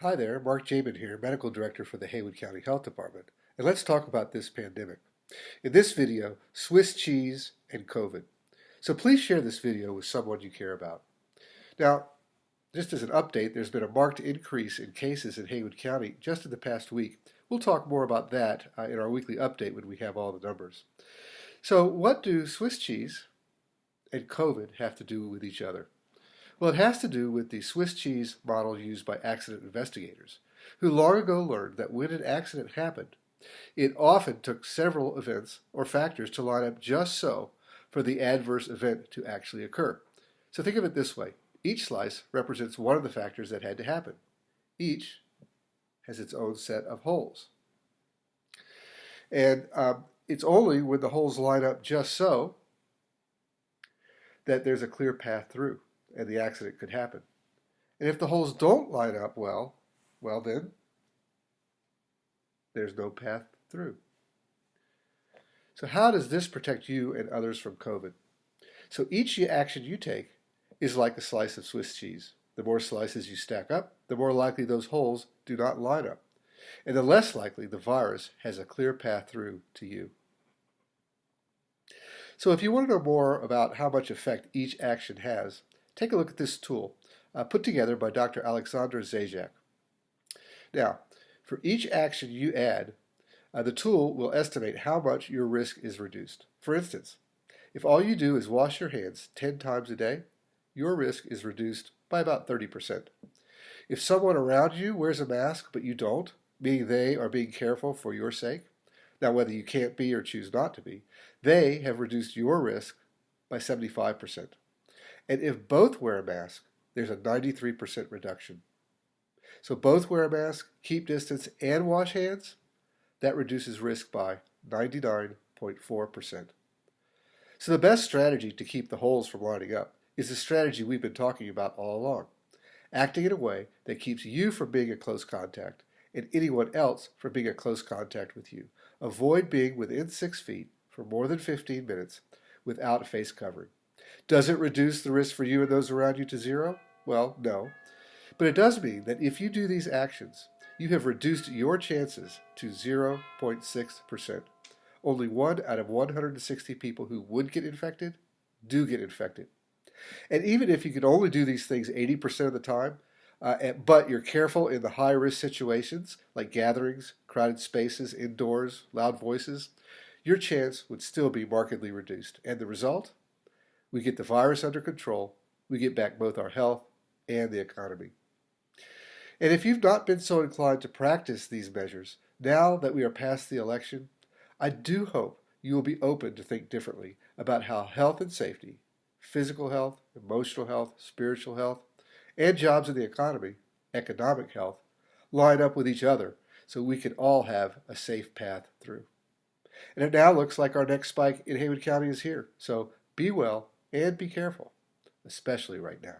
Hi there, Mark Jaben here, Medical Director for the Haywood County Health Department, and let's talk about this pandemic. In this video, Swiss cheese and COVID. So please share this video with someone you care about. Now, just as an update, there's been a marked increase in cases in Haywood County just in the past week. We'll talk more about that in our weekly update when we have all the numbers. So what do Swiss cheese and COVID have to do with each other? Well, it has to do with the Swiss cheese model used by accident investigators, who long ago learned that when an accident happened, it often took several events or factors to line up just so for the adverse event to actually occur. So think of it this way. Each slice represents one of the factors that had to happen. Each has its own set of holes. And it's only when the holes line up just so that there's a clear path through and the accident could happen. And if the holes don't line up well then there's no path through. So how does this protect you and others from COVID? So each action you take is like a slice of Swiss cheese. The more slices you stack up, the more likely those holes do not line up. And the less likely the virus has a clear path through to you. So if you want to know more about how much effect each action has, take a look at this tool put together by Dr. Alexandra Zajac. Now, for each action you add, the tool will estimate how much your risk is reduced. For instance, if all you do is wash your hands 10 times a day, your risk is reduced by about 30%. If someone around you wears a mask but you don't, meaning they are being careful for your sake, now whether you can't be or choose not to be, they have reduced your risk by 75%. And if both wear a mask, there's a 93% reduction. So both wear a mask, keep distance, and wash hands, that reduces risk by 99.4%. So the best strategy to keep the holes from lining up is the strategy we've been talking about all along, acting in a way that keeps you from being a close contact and anyone else from being a close contact with you. Avoid being within 6 feet for more than 15 minutes without a face covering. Does it reduce the risk for you and those around you to zero? Well, no. But it does mean that if you do these actions, you have reduced your chances to 0.6%. Only 1 out of 160 people who would get infected do get infected. And even if you can only do these things 80% of the time, but you're careful in the high-risk situations like gatherings, crowded spaces, indoors, loud voices, your chance would still be markedly reduced. And the result? We get the virus under control, we get back both our health and the economy. And if you've not been so inclined to practice these measures, now that we are past the election, I do hope you will be open to think differently about how health and safety, physical health, emotional health, spiritual health, and jobs in the economy, economic health, line up with each other so we can all have a safe path through. And it now looks like our next spike in Haywood County is here. So be well and be careful, especially right now.